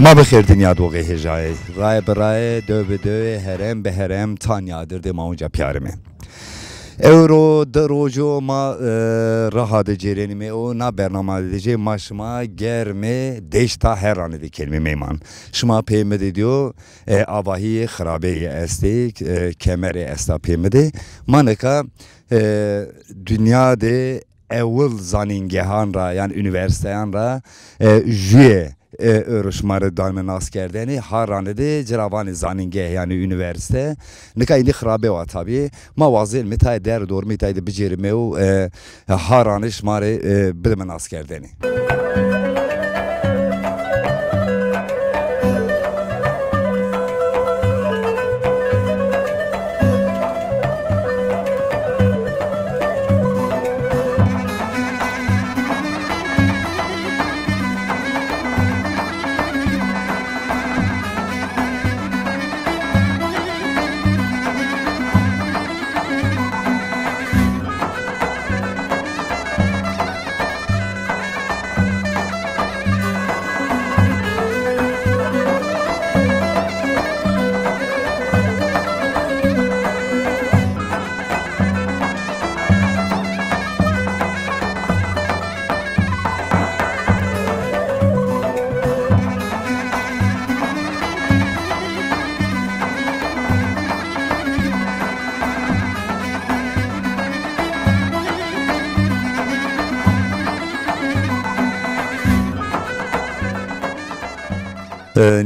ما بخیر دنیا دوغه هجای رای برای دو به دو هرم به هرم تانیادر ده ما اونجا پیارمه اورو دروجو ما راه ده جرینمه او نا برنامه دیجی ما شما گرمه دیشتا هر آنه دی کلمه میمان شما پیمده دیو آواهی خرابه استی کمر استا پیمده ما نکا دنیا ده اول زانینگهان را یعنی üniversiteyan را جویه örüşmarı darme nas kerdeni harane de ceravani zaningeh yani üniversite nika indi khrabe wa tabi ma wazil mitay der dor mitay de bicerime o harane şmare bilme nas kerdeni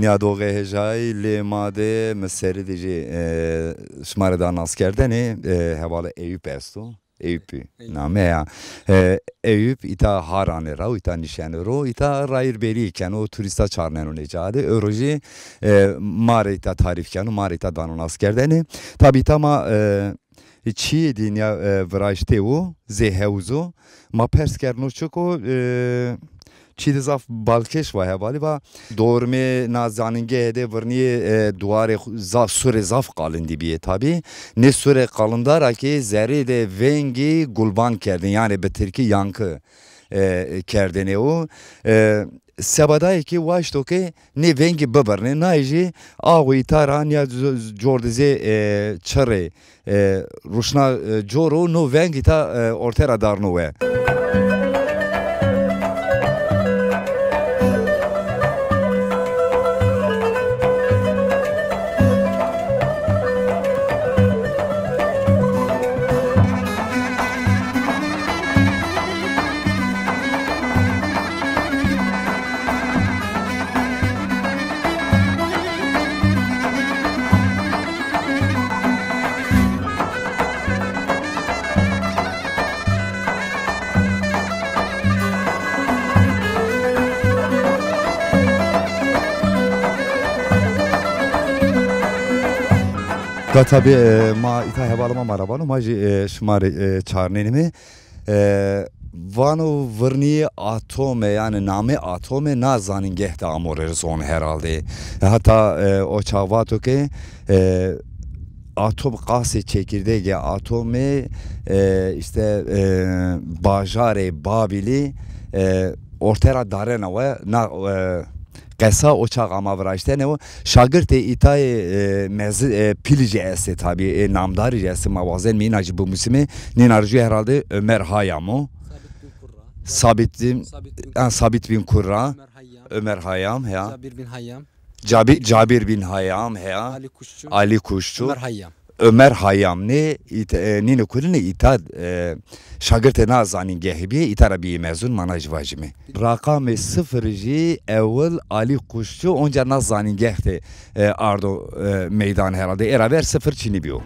نیادوغه هجای لیماده مسری دیجی شماره دان askerdeni hevalı Eyüp estu Eyüp name ya Eyüp ita harane ra ita nişanı ro ita rayır beri iken o turista çağırnen o necade öroji mare ita tarifken mare ita danon askerdeni tabi tama çi dünya vrajte o zehevzu ma perskerno çoko چیز زاف بالکش و هوالی و دورمه نازانینگه ده ورنی دواره زاف سور زاف قالندی بیه tabi ne süre kalındara ki zeri de vengi gulban kerdin yani betirki yankı kerdine o sebadai ki vaşto ki ne vengi baberne nayji ağı itara ya jordize çare ruşna joro no vengi ta ortera darno ve da tabi ma ita hevalama marabano ma şmari çarnenimi vano vırni atome yani name atome nazaningeh da amorers on herhalde hatta o çavato ki atom qasi çekirdeği atome işte bajare babili ortera darena ve na Kesa oçak ama vrajte ne o şagirte itay mezi pilce esse tabi namdari esse mavazen mi inacı bu musimi ninarcı herhalde Ömer Hayyam o Sabit bin Kurra Ömer Hayyam ya Cabir bin Hayyam ya Ali Kuşçu Ömer Hayyam ne nine kulüne itad şagirte nazanin gehibi itarabi mezun manaj vacimi rakam sıfırcı evvel Ali Kuşçu onca nazanin gehte ardo meydan herhalde eraber sıfır çini biyo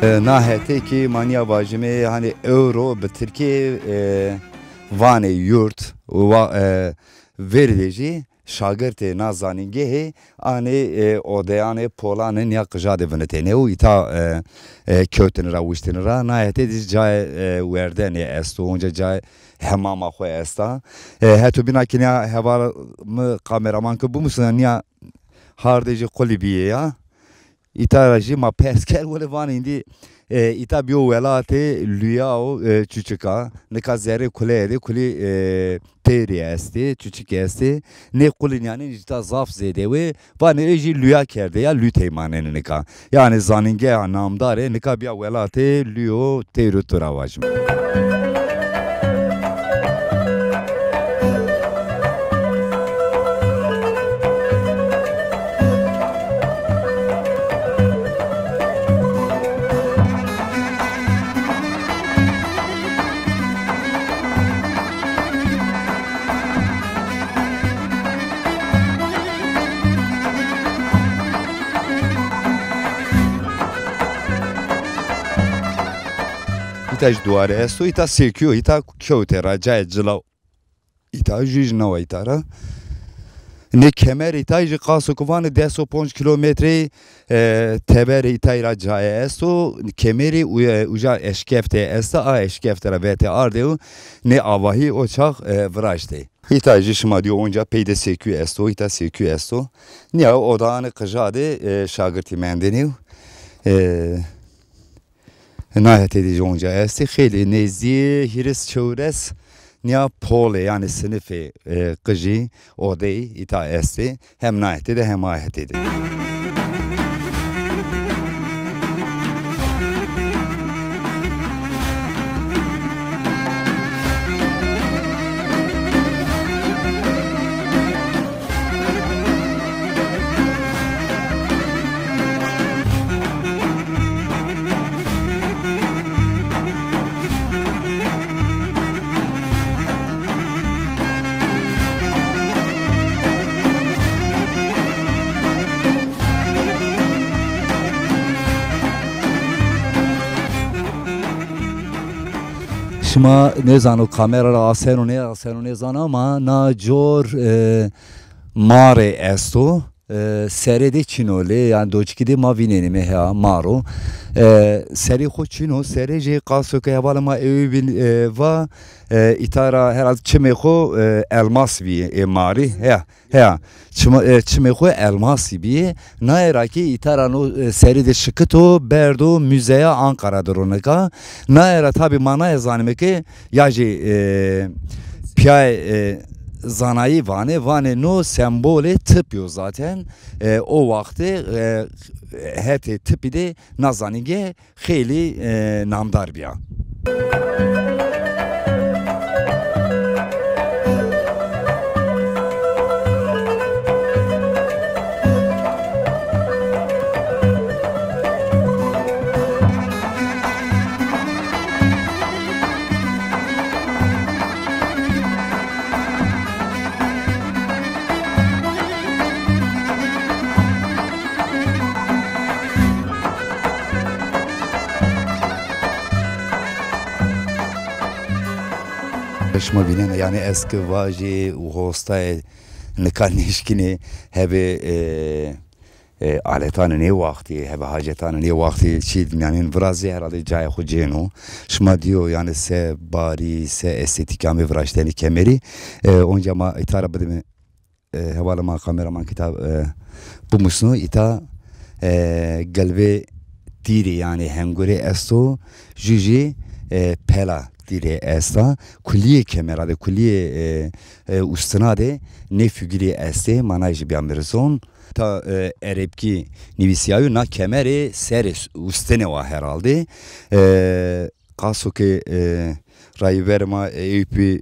Nahete ki manya bacime hani euro bi Türkiye vane yurt verici şagirte nazaningehe ani odeyane polanın ya kıjade vnetene o ita kötünra uştenra nahete diz cay verdene esto onca cay hemama xwe esta hetu bina kinya heval mı kameraman ki bu musun ya hardeci kolibiye ya İtaraji ma peskel wale van indi ita biyo velate lüyao çuçuka ne kazere kuleydi kuli teri esti çuçuk esti ne kulin yani ita zaf zede ve van eji lüya kerde ya lü teymanen ne ka yani zaninge anamdare ne ka biya velate lüyo teri turavajım. İta duare esto ita sekiyor ita kötera cay cılav ita jijnava itara ne kemer ita ji qaso kuvan 10 kilometre teber ita ira cay esto kemeri uja eşkefte esta a eşkeftera vete ardeu ne avahi oçak vraşte ita jişma diyor onca peyde sekiyor esto ita sekiyor esto ne odanı kıjade şagirti mendeniv nahiyet edici onca esti xeyli nezdiye hiris çevres niya pole yani sınıfı kıcı odayı ita esti hem nahiyet edi hem ahiyet edi. Şima ne zanu kamera asenu ne zanu ama na jor mare esto serede çinole yani doçkide ma vineni me ha maro seri xo çino serece qaso ke havalama evin va itara herhalde çime xo elmas bi mari ya çime xo elmas bi na eraki itara no seride şıkıto berdo müzeye Ankara'dır onaka na era tabi mana yazanime ki yaji piyay zanayi vane no sembole tıpıyor zaten o vakti heti tıpi de nazanige xeyli namdar biya. Şma binen yani eski vaji hostay nekanişkini hebe aletanı ne vakti hebe hacetanı ne vakti çi yani vrazi herhalde cay hoceno şma diyor yani se bari se estetik amı vraşteni kemeri onca ma itara bedimi hevalama kameraman kitap bu musnu ita galve diri yani hemgore esto jiji pela dire esta kulliye kemerade kulliye ustinade ne figüri este manaj bir amirson ta erepki nivisyayu na kemeri seres ustene var herhalde kaso ki rayverma eyüpi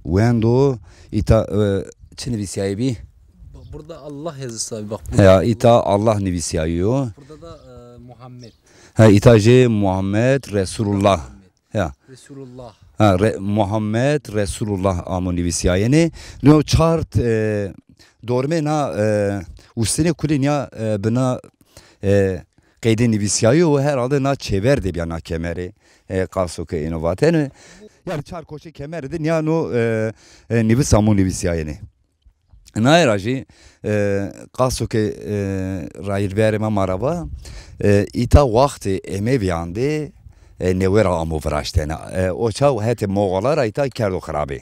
wendo ita çinivisyayu bir burada Allah yazısı abi bak ya ita Allah nivisyayu burada da Muhammed ha itaje Muhammed Resulullah ya Resulullah Muhammed Resulullah amoni visayene no chart dorme na ustine kulin ya bina qeydê nivîsiyayê û herhalde na çêver de na kemerê qasokê inovatene yani çar koçê kemerê de niya no nivîs hemû nivîsiyayê Nayra jî qasokê rayîrberê me marava îta waxtê emeviyan de newêra amûviraştene o çaw hete moğolara îta kerdo xirabê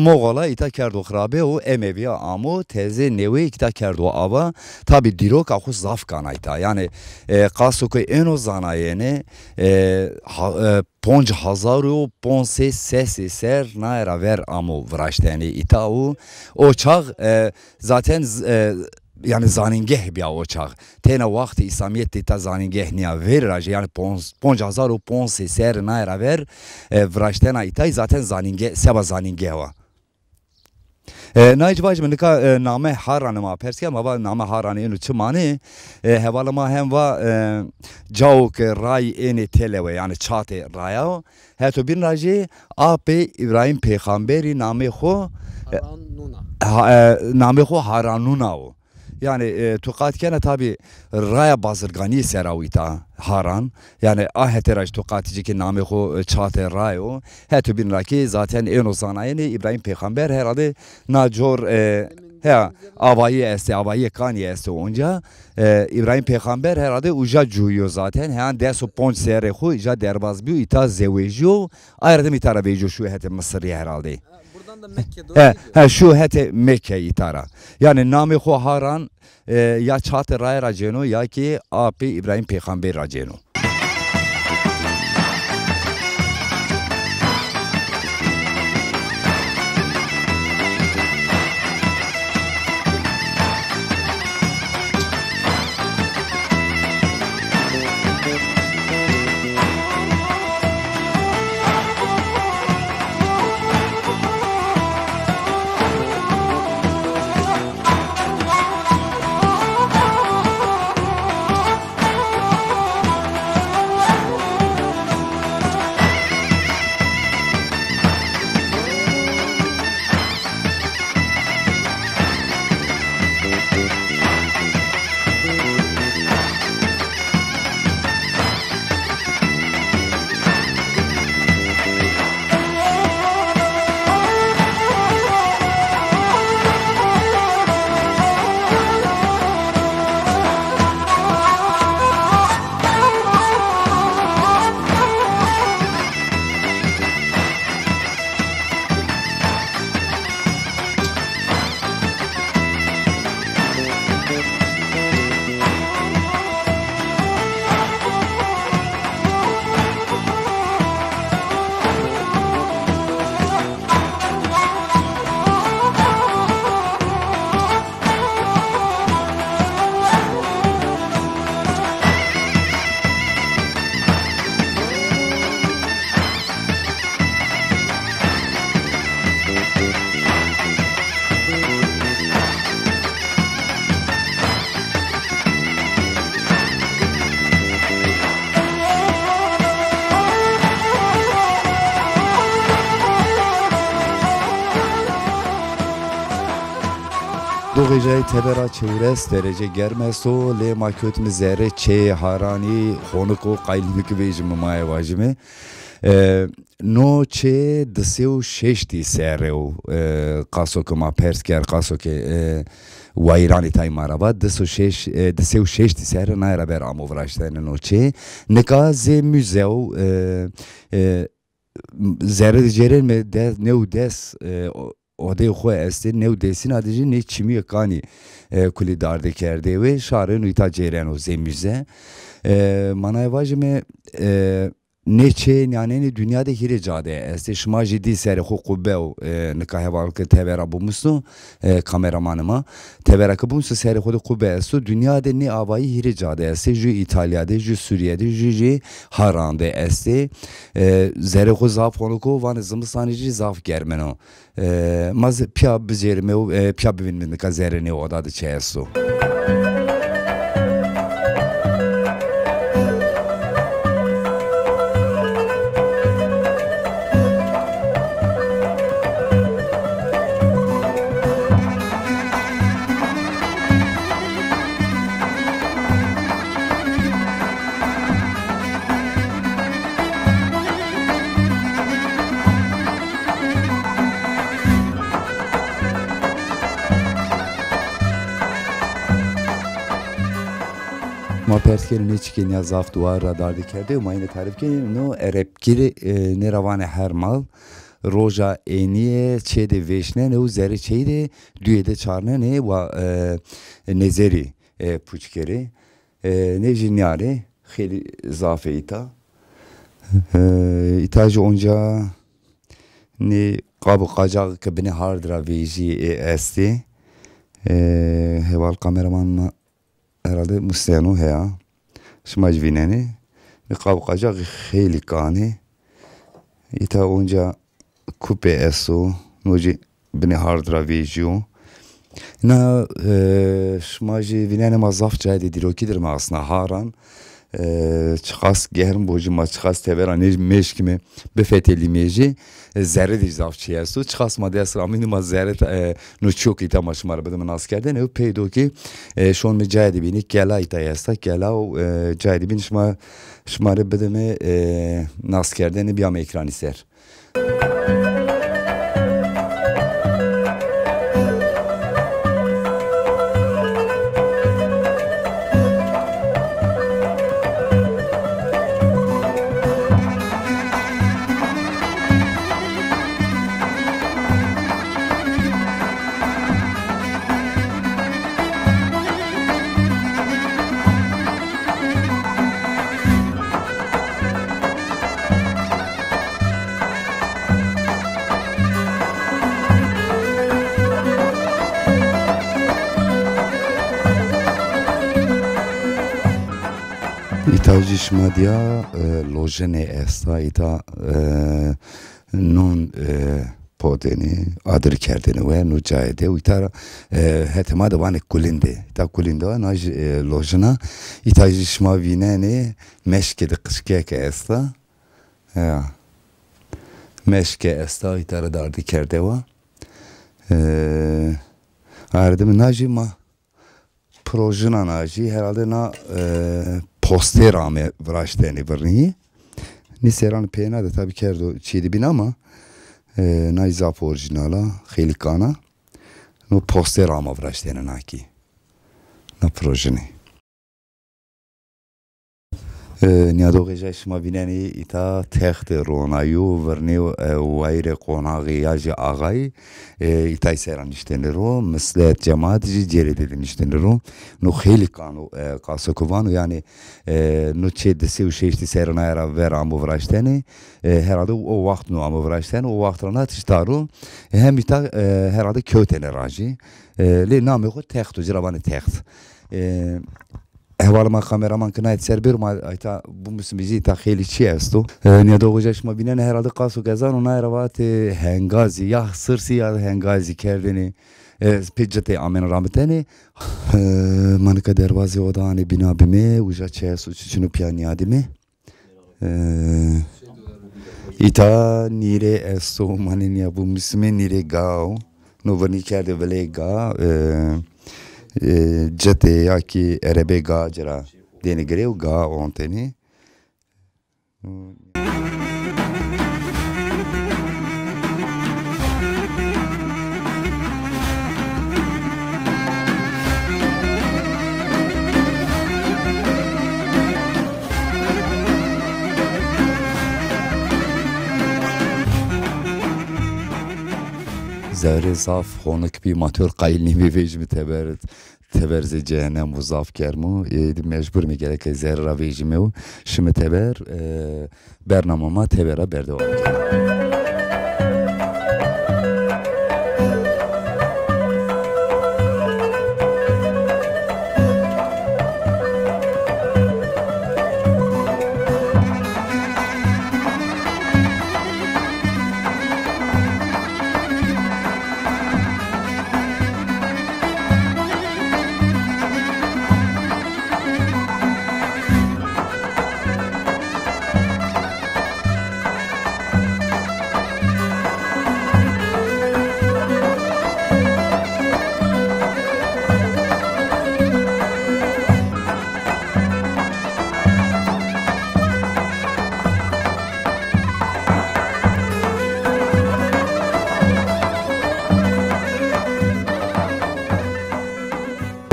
Moğola îta kerdo xirabê û emeviya amû tezê newê îta kerdo ava tabi dîroka xwe zaf kana îta yani qasokê êno zanayêne 5500 sesê ser nayra ver amû viraştenê îta û o çax zaten yani zanîngeh biya o çax têne waxtê İslamiyetê ta zanîngeh niya vêra jî yani 5500 ser nayra ver viraştena îtayî zaten zanîngeh seba zanîngeh wa Naycivacı mı nika name haranı ma perske ama name haranı enu çımani hevala ma hem va cawk ray eni telewe yani çate raya heto bir naji ape İbrahim peygamberi name xo name xo haranuna o yani tuqat kene tabi raya bazırgani seravita haran yani aheteraj tuqatici ki name xo çate rayo heto bir naki zaten eno zanayeni İbrahim peygamber herhalde nacor avayı este avayı kani este onca İbrahim peygamber herhalde uca cuyo zaten yani deso ponç sere xo ija derbaz biyo ita zevejo ayrıdım itara vejo şu hete Mısır'ya herhalde şu hete Mekke itara yani name xo haran ya çate ray raceno ya ki api İbrahim peygamber raceno Doğucay tebera çevres derece germeso le maköt mi zere çe harani xonuk o qaylmik bejim maye vajime no çe dsev şeşti sereo qasok ma persker qasok wayrani tay maraba dsev şeşti ser nayra ber amovrashten no çe neka ze müzeo zere ceren me de neu des Odey xwe estin new desin adici ne çimi kani kuli darde kerde ve şarın uita ceren o zemüze manay vajme neçe yani dünyada hire cade este şma ciddi seri xo qubbe nikah valke tevera bu musu kameramanıma tevera ki bu musu seri xo qubbe estu dünyada ne avayı hire cade este ju İtalya'da ju Suriye'de ju harande este zeri xo zaf konuko van zımsanici zaf germeno maz pya bizerme pya bivinme kazerene odada çesu pertkeni ne çıkın ya zaf duvar radar dikerde ama yine tarif ki no erepkiri ne ravane her mal roja eniye çede veşne ne o zeri çeyde düyede çarne ne va nezeri puçkeri ne jinyari xeli zafe ita itacı onca ne qabı qacaq ki beni hardra veji esti heval kameraman herhalde Mustiano heya şmaj vineni ne qabı qacaq xeli kani ita onca kupe esu noji beni hardra vejiyo na şmaj vineni mazaf cayde dirokidir mi aslında haran çıkas gehrim boju ma çıkas tevera ne meşkime befeteli meji zerre de zavçıya su çıkas ma desra amini ma zerre no çok ita maşmar bedim askerde ne peydo ki şon me caydi bini gela ita yasta gela o caydi bin şmare bedeme naskerde ne bir am ekran ister. İtacı şmadya lojene esta ita non podeni adır kerdeni ve no cayde ita hetema da vane kulinde ita kulinde naj lojena itacı şma vineni meşkede kışkeke esta ya meşke esta ita dardı kerdeva ardım najima projena naji herhalde na poster ame vraşteni vrni ni seran pena da tabii kerdo çidi bin ama na izaf orijinala xelikana no poster ama vraşteni naki na projeni Niado geja şma vineni ita text ronayu verni wayre qonağı yaji ağay ita seran iştenero meslet cemaat cerede iştenero no xeli kanu kasokovanu yani no çedesi o şeyti seran era ver amu vraşteni herhalde o vakt no amu vraşteni o vaktrana tiştaru hem ita herhalde kötene raji le namı ko text ciravanı text Ehvalama kameraman kınayet serber ma ayta bu müsimizi ta xeli çi esto ne doğacakma binen herhalde kaso gezan ona eravat hengazi ya sırsi ya hengazi kerdeni pejjete amen rahmeteni manika dervaze odani bina bime uja çesu çunu piyaniyadimi ita nire esto manin ya bu müsime nire gao no vani kerde vele ga Cete ya ki erebe ga cera deni greu ga onteni Zerre zaf honak bir matör qayilni bir vecmi teberze cehennem bu zaf kermu mecbur mi gerek zerre vecmi o şimdi teber bernamama tebera berde olacak.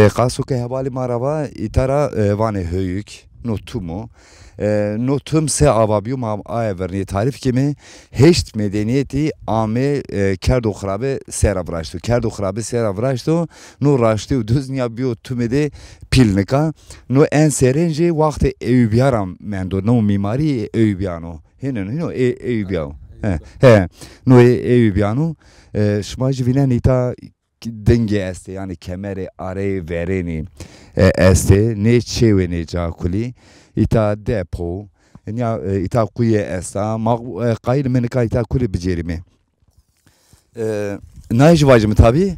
Kasu ke hevali marava itara vane höyük notumu notum se avabiyo ma ayverni tarif kimi heşt medeniyeti ame kerdo khrabe sera vrashtu kerdo khrabe sera vrashtu no rashtu düznya biyo tümede pilnika no en serenje vakti eyübyaram mendo no mimari eyübyano hino eyübyao he no eyübyano şmaj vinen ita denge este yani kemeri arayı vereni este ne çewe ne cakuli ita depo ya ita kuye esta kayır menika ita kuli becerimi najvacım tabi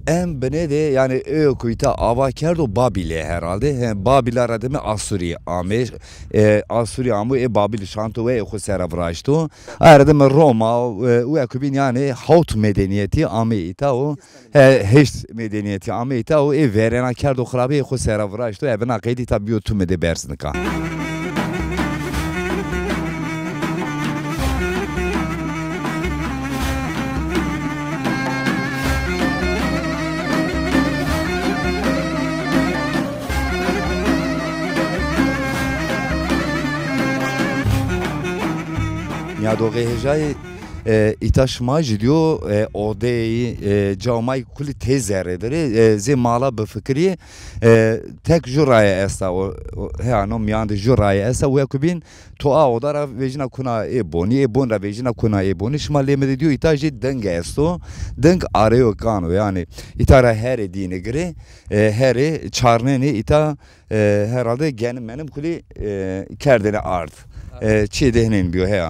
en bene de yani ökuyta ava kerdo Babil'e herhalde Babil aradı mı Asuri ame Asuri amu Babil şanto ve khusera vrashto aradı mı Roma ve kubin yani Haut medeniyeti ame ita o heş medeniyeti ame ita o verena kerdo khrabe khusera vrashto evna qeydi tabiyo tüm de bersnika ya do gehejay itaşmaj diyor odeyi camay kuli tezeredir ze mala be fikri tek juraya esta o yani miyande juraya esta ve kubin toa odara vejina kuna boni bonra vejina kuna boni şmalemede diyor itaji denge esto deng areo kanu yani itara her dine göre her çarneni ita herhalde genim benim kuli kerdene art çedehnen diyor he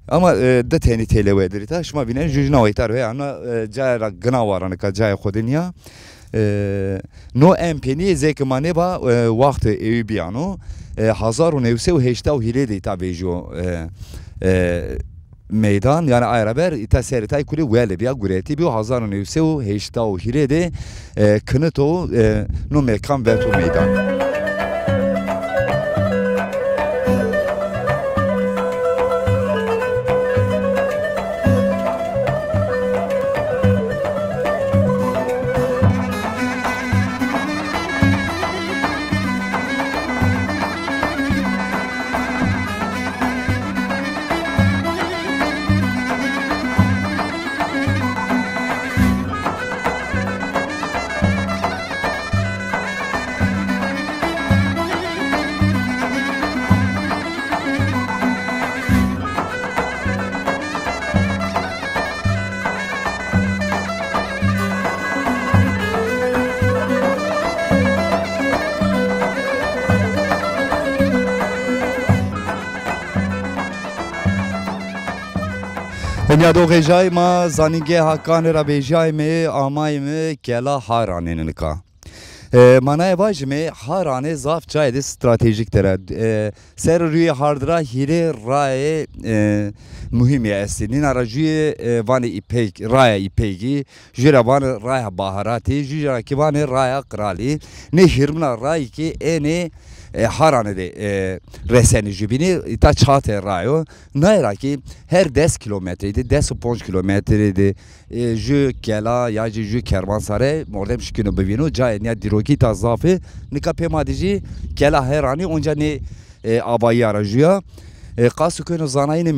ama da teni televedir ta şma binen jujna oytar ve ana jayra gna varanı ka jay xodeniya no empeni zekmane ba vaqt eyübiyano 1908 hilede ta bejo meydan yani ayraber ita seritay kuli vele biya gureti bi 1908 hilede kınato no mekan veto meydan Ya do gejay ma zanige hakan ra bejay me amay me kela haranenin ka manay vaj me harane zaf çayde stratejik tere ser rüye hardra hire rae mühim ya estinin aracı vani ipek raya ipeki jira vani raya baharati jira ki vani raya krali ne hirmna ray ki ene haranede reseni jibini ita çate rayo nayra ki her 10 kilometreydi 10 kilometreydi ju kela ya ju kervansare mordem şikino bevino cay ne diroki tazafe nika pemadici kela herani onca ne abayı aracıya Kasuköy'ün zanayını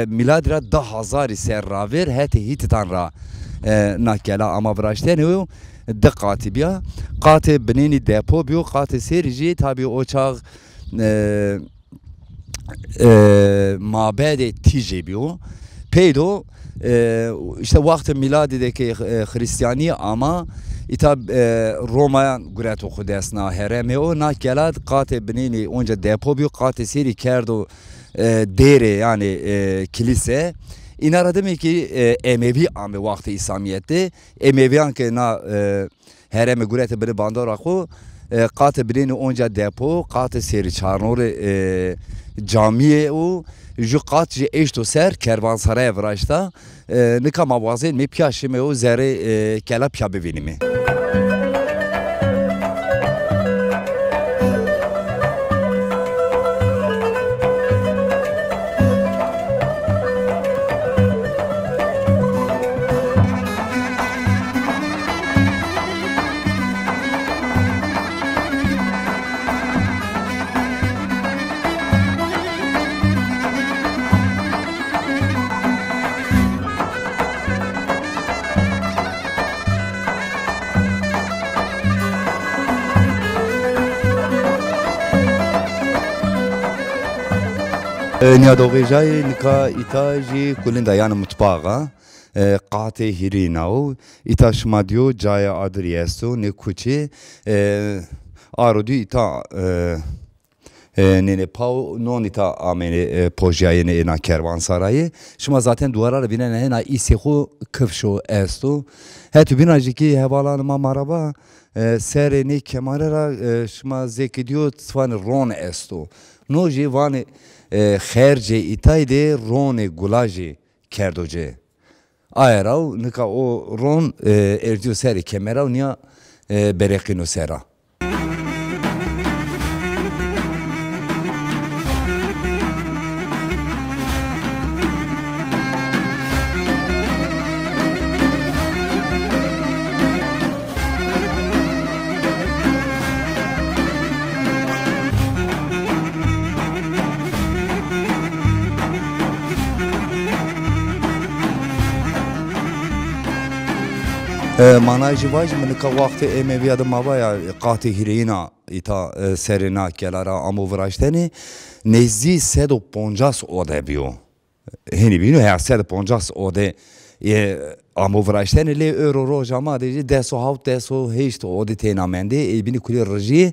miladra da hazari serraver heti hititan ra nakela ama vraşte ne o dikkati biya katı benini depo biyo katı serici tabi o çağ mabede tije biyo peydo işte vakti miladideki Hristiyani ama ita Roma'ya guret oku desna hereme o nakelat katı benini onca depo biyo katı seri kerdo dere yani kilise İnara demek ki Emevi ame vakti İslamiyet'te Emeviyan ki na hereme gurete biri bandar akı katı birini onca depo katı seri çarnore camiye o ju katı eşto ser kervansaraya vraşta nika mavazen mi piyaşime o zere kela piya bevinimi. نیادوغیجای نکا ایتاجی کلنده یعنی مطباقا قاطع هیریناو ایتا شمادیو جای آدری استو نکوچی آرودی ایتا nene pau nonita amene pojayene ena kervansarayı şuma zaten duvara binen ena isihu kıfşo esto hetu binaciki hevalanıma maraba sereni kemarera şuma zekidiyo tvan ron esto noji vani kherce itayde rone gulaji kerdoce ayrav nika o ron erdiyo seri kemerav niya berekino sera manajı var mı ne vakti emeviyadı mavaya qati hirina ita serina kelara amovrajteni nezdi 150 ode biyo heni bino her 150 ode amovrajteni le euro rojama deji deso hav deso heist ode tenamende bini kuli rji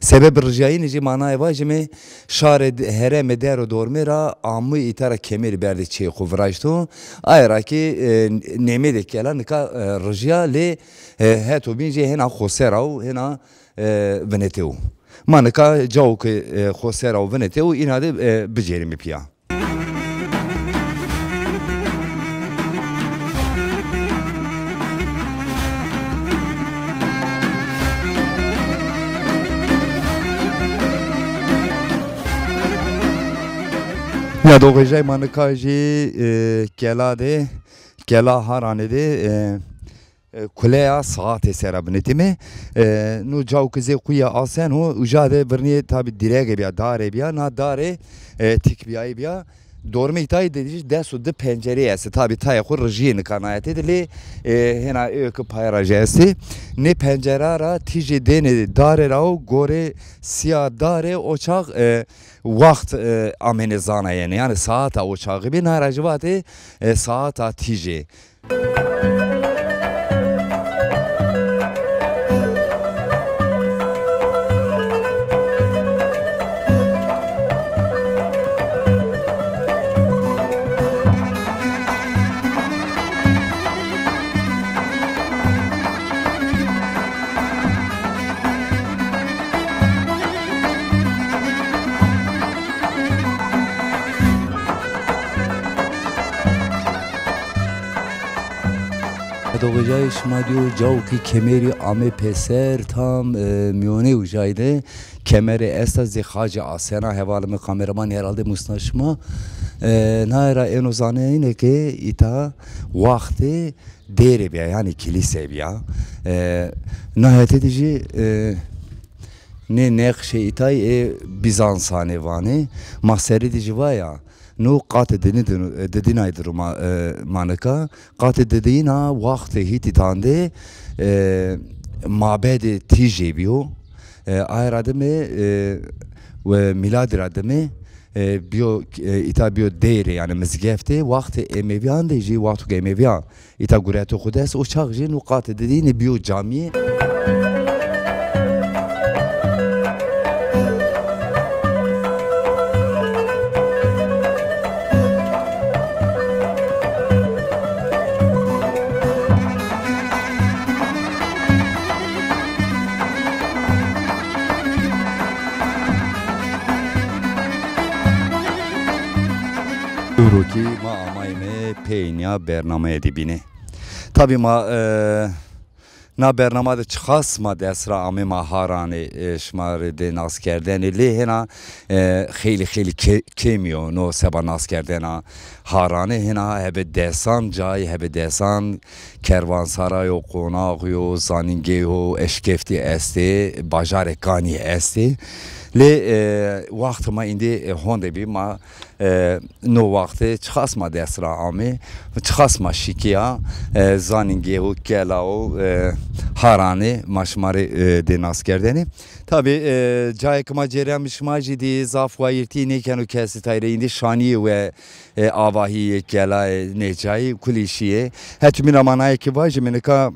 sebep rjayı neci manayı var mı şare hereme dero dormera amı itara kemer berdi çe kuvrajto ayra ki neme de kela nika rjya le heto bince hena khoserav hena veneteu manika jaw ki khoserav veneteu inade becerimi piya ya doğacay manıkajı kelade kela haranede kuleya saat serabnetimi nu cavkıze kuya asen o ujade birniye tabi direge biya dare biya na dare tikbiyayı biya dorme itay dediği desu de pencereye esi tabi tayakur rjiyen kanayet edili hena ökü payrajesi ne pencerara tije dene dare rao gore siyah dare oçak vakt amene zana yani saata oçağı bir naracıvatı saata tije Doğacay şuma diyor cav ki kemeri ame peser tam miyone ujayde kemeri esta zikhaca asena hevalimi kameraman herhalde musnaşma naira en uzane yine ki ita vakti deri biya yani kilise biya nihayet edici ne nekşe itay Bizansane vani mahseri edici var ya no qate dedin aydırma manaka qate dediğin ha vakti hititande mabede tije biyo ayradımı ve milad radımı biyo ita biyo değeri yani mezgefte vakti emeviyan deji vakti emeviyan ita gureto kudes o çağcı no qate dediğin biyo camiye Uruki ma amayne peynya bername dibine. Tabi ma na bername de çıkas ma desra ame ma harane şmar de naskerden li hena xeyli kemiyo no seba naskerden harane hena hebe desan cay hebe desan kervansaray o konak yo zaninge yo eşkefti esti bajare kani esti لی وقت ما ایندی هنده بی ما نو وقت چخاص ما دسترا آمی چخاص ما شکیا زانینگی و کلا و هارانه ماشمار دناس کردنی tabi cay kıma cerem şmacı di zaf vayirti neken o kesi tayre indi şani ve avahi kela necai kulişiye hetmin amanay ki vajı meneka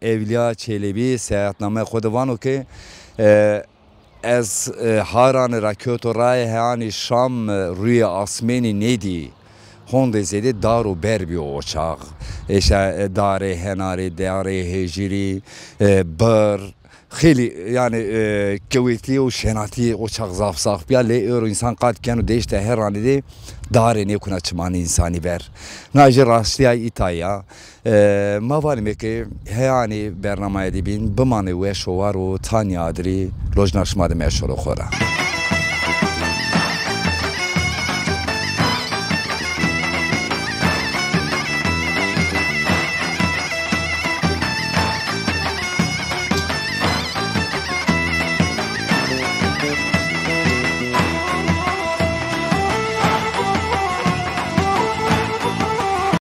Evliya Çelebi seyahatname kodvan ki از هاران راکوت و رای هانی شام روی آسمانی ندی هنده زده دار و بر بی اوچاق ایشا داره هناره داره هجری بر خیلی yani kuvvetli o şenati o çak zaf zaf bir le öyle insan katken o değişte her an dedi dare ne kuna çman insani ver najer rastya itaya ma var mı ki yani bernamaya dibin bımane ve şovar o tanya adri lojnaşmadı meşhur khora